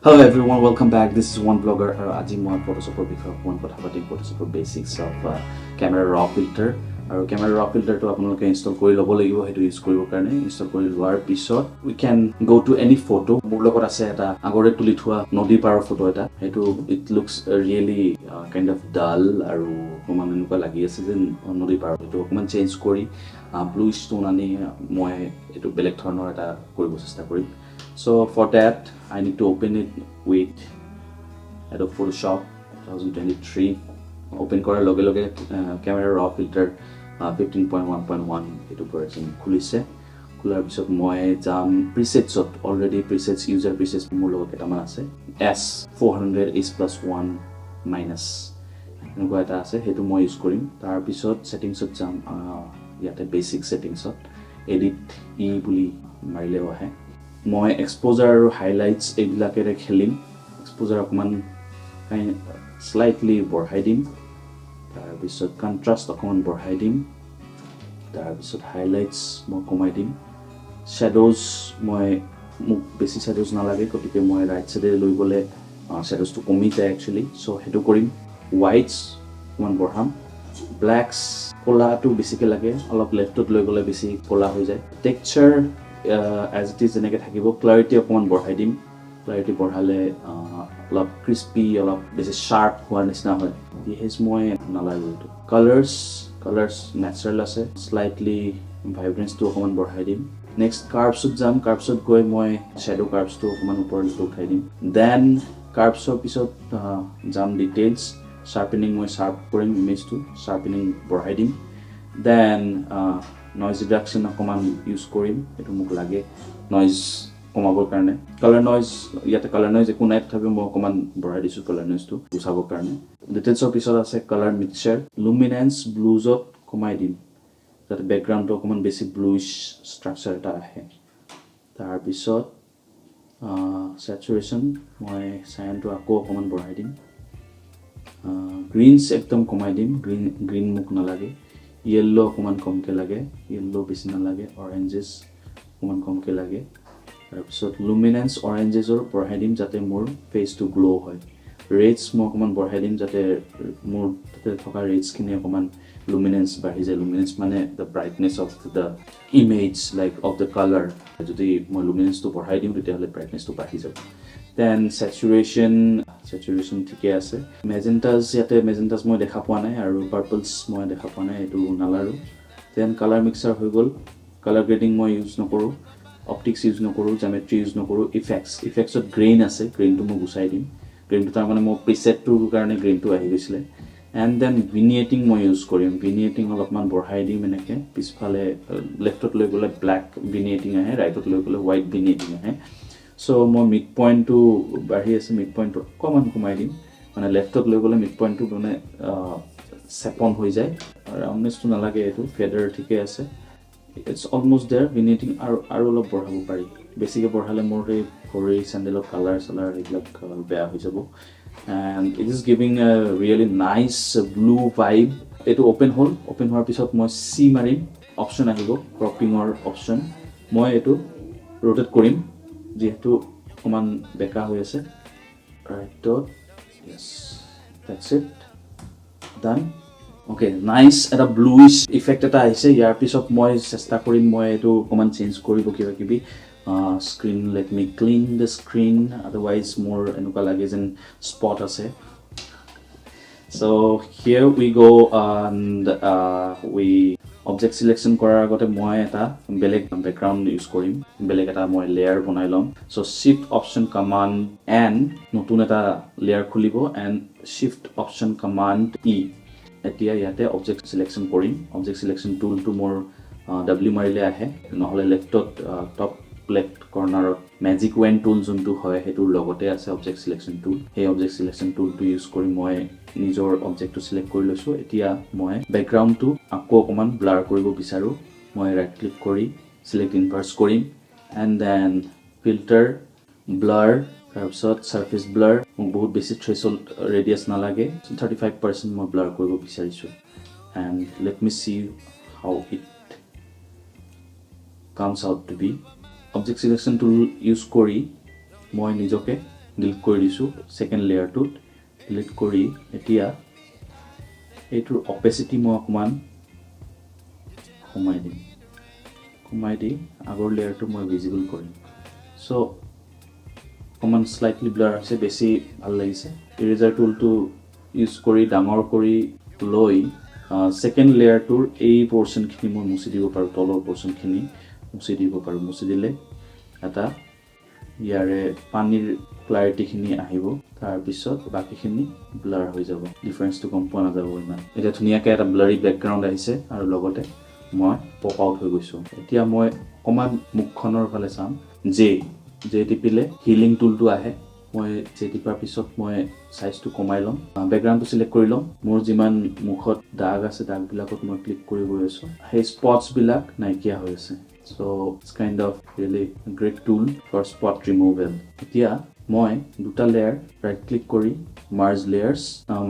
Hello everyone, welcome back. This is one blogger. আজি মই Photoshop বিষয়ে অকমান কথা পাতিম Photoshop basics of camera raw filter আৰু camera raw filter টো আপোনালোকে ইনষ্টল কৰি ল'ব লাগিব হেতু ইউজ কৰিব কাৰণে ইনষ্টল কৰি লোৱাৰ পিছত we can go to any photo মোৰ লগত আছে এটা আগৰে তুলি থোৱা নদী পাৰৰ ফটো এটা হেতু it looks really kind of dull আৰু অকমান এনেকুৱা লাগি আছে যে নদী পাৰ হেতু অকমান চেঞ্জ কৰি blue stone আনি মই এটো বেলেগ ধৰণৰ এটা কৰিব চেষ্টা কৰিম So for that, I need to open it with ADOBE Photoshop 2023. Open kora loge loge camera raw filter 15.1.1 etu version khulise. Khular bisot moi jam presets already presets user presets mur logot eta man ase S400 S+1 minus enuko eta ase hetu moi use korim. Tar bisot settings jam yate basic settings edit e buli marile ahe. মই exposure আৰু highlights এইবিলাকেৰে খেলিম exposure অকমান slightly বঢ়াই দিম তাৰ পিছত কন্ট্ৰাস্ট অকমান বঢ়াই দিম তাৰ পিছত হাইলাইটস মই কমাই দিম শ্যাডোজ মই মোক বেছি শ্যাডোজ নালাগে গতিকে মই ৰাইট সাইডে লৈ গলে শ্যাডোজটো কমি যায় একচুয়ালি সো হেতু কৰিম হোৱাইটস অকমান বঢ়াম ব্ল্যাকস কলাটো বেছিকে লাগে অলপ লেফটত লৈ গলে বেছি কলা হৈ যায় টেক্সচাৰ as it is এনেকে থাকিব clarity অকমান বঢ়াই দিম clarity বঢ়ালে অলপ crispy অলপ বেছি sharp হোৱাৰ নিচিনা হয় দিহেজ মই নালাগে তো colors natural আছে slightly vibrance টো অকমান বঢ়াই দিম next curves যাম curves গৈ মই shadow curves টো অকমান ওপৰলৈ উঠাই দিম then curves পিছত যাম details sharpening মই sharp কৰিম image টো sharpening বঢ়াই দিম then noise reduction অকমান ইউজ কৰিম এটো মোক লাগে noise কমাবৰ কাৰণে color noise ইয়াতে color noise একো নাই তথাপি মই অকমান বঢ়াই দিছো color noise টো বুজাবৰ কাৰণে details পিছত আছে color mixture luminance blues কমাই দিম যাতে background টো অকমান বেছি bluish structure এটা আহে তাৰ পিছত saturation মই cyan টো আকৌ অকমান বঢ়াই দিম greens একদম কমাই দিম green মোক নালাগে yellow অকমান কমকে লাগে yellow বেছি না লাগে oranges অকমান কমকে লাগে তাৰ পিছত luminance oranges বঢ়াই দিম যাতে মোৰ ফেস টো গ্লো হয় reds মই অকমান বঢ়াই দিম যাতে মোৰ তাতে থকা reds কিনে অকমান luminance বাঢ়ি যায় luminance মানে the brightness of the image like of the color যদি মই luminance টো বঢ়াই দিম তেতিয়াহলে brightness টো বাঢ়ি যাব then saturation ঠিকে আছে magentas ইয়াতে magentas মই দেখা পোৱা নাই আৰু purples মই দেখা পোৱা নাই এটো নালাৰো then color mixer হৈ গল color grading মই ইউজ নকৰো optics ইউজ নকৰো geometry ইউজ নকৰো effects ত grain আছে grain টো মই গুছাই দিম grain টো তাৰ মানে মই preset টোৰ কাৰণে grain টো আহি গৈছিলে and then vignetting মই ইউজ কৰিম vignetting অলপমান বঢ়াই দিম এনেকে পিছফালে লেফটত লৈ গলে black vignetting আহে ৰাইটত লৈ গলে white vignetting আহে So মই midpoint টো বাঢ়ি আছে midpoint টো কমন কমাই দিম মানে লেফটত লৈ গলে midpoint টো মানে সেপন হৈ যায় roundness টো নালাগে এটো ফেডাৰ ঠিকে আছে it's almost there vignetting আৰু অলপ বঢ়াব পাৰি বেছিকে বঢ়ালে মোৰ এই ভৰি স্যান্ডেলৰ কালাৰ এইবিলাক বেয়া হৈ যাব and it is giving a really nice blue vibe এটো ওপেন হোৱাৰ পিছত মই সি মাৰিম অপচন আহিব ক্ৰপিং অৰ অপচন মই এটো ৰোটেট কৰিম যেহেতু কমান বেকা হৈ আছে right yes that's it done okay nice এটা bluish effect এটা আহিছে ইয়াৰ পিছত মই চেষ্টা কৰিম মই এটো কমান চেঞ্জ কৰিব কিবা কিবি screen let me clean the screen otherwise more এনেকুৱা লাগে যেন spot আছে so here we go and we object selection কৰাৰ আগতে মই এটা বেলেগ background ইউজ কৰিম বেলেগ এটা মই layer বনাই লম so shift option command n নতুন এটা layer খুলিব and shift option command e এতিয়া ইয়াতে object selection কৰিম object selection tool টো মোৰ w মাৰিলে আহে নহলে লেফটত top left corner magic wand tool যোনটো হয় হেতুৰ লগতে আছে object selection tool এই object selection tool টো ইউজ কৰি মই নিজৰ object টো সিলেক্ট কৰি লৈছো এতিয়া মই background টো আকৌ অকমান blur কৰিব বিচাৰো মই right click কৰি select inverse কৰিম and then filter blur তাৰপিছত surface blur মোক বহুত বেছি threshold radius নালাগে 35% মই blur কৰিব বিচাৰিছো and let me see how it comes out to be object selection tool use কৰি মই নিজকে ডিলিট কৰি দিছোঁ ছেকেণ্ড লেয়াৰটোত ডিলিট কৰি এতিয়া এইটোৰ অপেচিটি মই অকণমান কমাই দি আগৰ লেয়াৰটো মই ভিজিবল কৰিম চ' অকণমান স্লাইটলি ব্লাৰ হৈছে বেছি ভাল লাগিছে ইৰেজাৰ টুলটো ইউজ কৰি ডাঙৰ কৰি লৈ ছেকেণ্ড লেয়াৰটোৰ এই পৰ্চনখিনি মই মুচি দিব পাৰোঁ তলৰ পৰ্চনখিনি মুচি দিব পাৰোঁ মুচি দিলে এটা ইয়াৰে পানীৰ ক্লাৰিটিখিনি আহিব তাৰপিছত বাকীখিনি ব্লাৰ হৈ যাব ডিফাৰেঞ্চটো গম পোৱা নাযাব ইমান এতিয়া ধুনীয়াকৈ এটা ব্লাৰি বেকগ্ৰাউণ্ড আহিছে আৰু লগতে মই পপ আউট হৈ গৈছোঁ এতিয়া মই অকণমান মুখখনৰ ফালে চাম জে টিপিলে হিলিং টুলটো আহে মই জে টিপাৰ পিছত মই সাইজটো কমাই ল'ম বেকগ্ৰাউণ্ডটো সিলেক্ট কৰি ল'ম মোৰ যিমান মুখত দাগ আছে দাগবিলাকত মই ক্লিক কৰি গৈ আছোঁ সেই স্পটছবিলাক নাইকিয়া হৈ আছে so it's kind of really a great tool for spot removal এতিয়া মই দুটা লেয়াৰ ৰাইট ক্লিক কৰি মাৰ্জ লেয়াৰ্ছ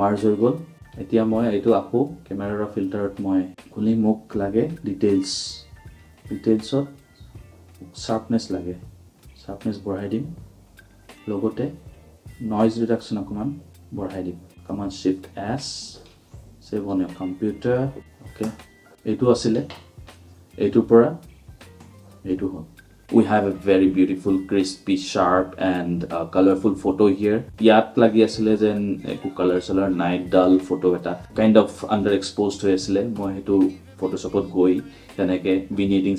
মাৰ্জ হৈ গ'ল এতিয়া মই এইটো আকৌ কেমেৰাৰ ফিল্টাৰত মই খুলি মোক লাগে ডিটেইলছত শাৰ্পনেছ লাগে শাৰ্পনেছ বঢ়াই দিম লগতে নইজ ৰিডাকশ্যন অকণমান বঢ়াই দিম command shift S save on your computer okay এইটো আছিলে এইটোৰ পৰা এইটো হ'ল we have a very beautiful crispy sharp and colorful photo here ইয়াত লাগি আছিলে যেন একো কালাৰ চালাৰ নাই ডাল ফটো এটা কাইণ্ড অফ আণ্ডাৰ এক্সপ'জড হৈ আছিলে মই সেইটো ফটোশ্বপত গৈ তেনেকৈ ভিনিয়েটিং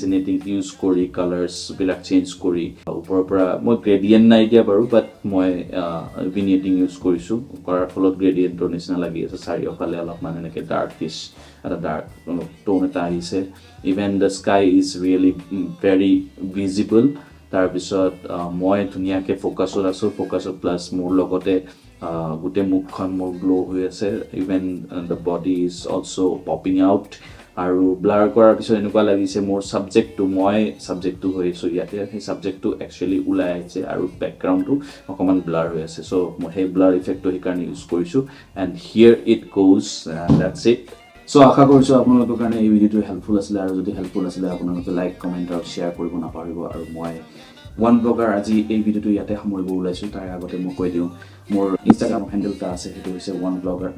ইউজ কৰি কালাৰ্ছবিলাক চেঞ্জ কৰি ওপৰৰ পৰা মই গ্ৰেডিয়েণ্ট নাই দিয়া বাৰু বাট মই ভিনিয়েটিং ইউজ কৰিছোঁ কৰাৰ ফলত গ্ৰেডিয়েণ্টৰ নিচিনা লাগি আছে চাৰিওফালে অলপমান এনেকৈ ডাৰ্কিছ এটা ডাৰ্ক টোন এটা আহিছে even the sky is really very visible তাৰপিছত মই ধুনীয়াকৈ ফ'কাছত প্লাছ মোৰ লগতে গোটেই মুখখন মোৰ গ্ল' হৈ আছে even the body is also' popping out আৰু ব্লাৰ কৰাৰ পিছত এনেকুৱা লাগিছে মোৰ মই ছাবজেক্টটো হৈ আছোঁ ইয়াতে সেই ছাবজেক্টটো একচুৱেলি ওলাই আহিছে আৰু বেকগ্ৰাউণ্ডটো অকণমান ব্লাৰ হৈ আছে চ' মই সেই ব্লাৰ ইফেক্টটো সেইকাৰণে ইউজ কৰিছোঁ and here it goes that's it so' আশা কৰিছোঁ আপোনালোকৰ কাৰণে এই ভিডিঅ'টো হেল্পফুল আছিলে আৰু যদি হেল্পফুল আছিলে আপোনালোকে লাইক কমেণ্ট আৰু শ্বেয়াৰ কৰিব নাপাহৰিব আৰু মই ওৱান ব্লগাৰ আজি এই ভিডিঅ'টো ইয়াতে সামৰিব ওলাইছোঁ তাৰ আগতে মই কৈ দিওঁ মোৰ ইনষ্টাগ্ৰাম হেণ্ডেল এটা আছে সেইটো হৈছে #1blogger_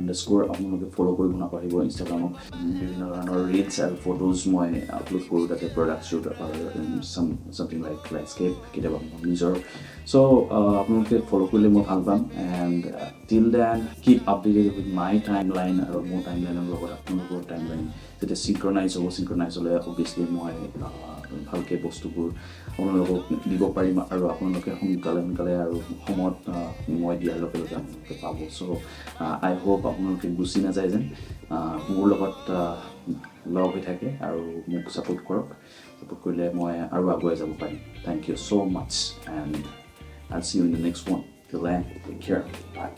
আপোনালোকে ফ'ল' কৰিব নাপাহৰিব ইনষ্টাগ্ৰামত বিভিন্ন ধৰণৰ ৰিলছ আৰু ফটোজ মই আপলোড কৰোঁ তাতে product shoot something like landscape কেতিয়াবা নিজৰ চ' আপোনালোকে ফ'ল' কৰিলে মই ভাল পাম and till then keep updated with my timeline আৰু মোৰ টাইম লাইনৰ লগত আপোনালোকৰ টাইম লাইন যেতিয়া চিনক্ৰনাইজ হ'লে অভিয়াছলি মই ভালকৈ বস্তুবোৰ আপোনালোকক দিব পাৰিম আৰু আপোনালোকে সোনকালে আৰু সময়ত মই দিয়াৰ লগে লগে আপোনালোকে পাব চ' আই হোপ আপোনালোকে গুচি নাযায় যেন মোৰ লগত লগ হৈ থাকে আৰু মোক ছাপোৰ্ট কৰিলে মই আৰু আগুৱাই যাব পাৰিম thank you so' much and I'll see you in the next one. Till then, take care. Bye.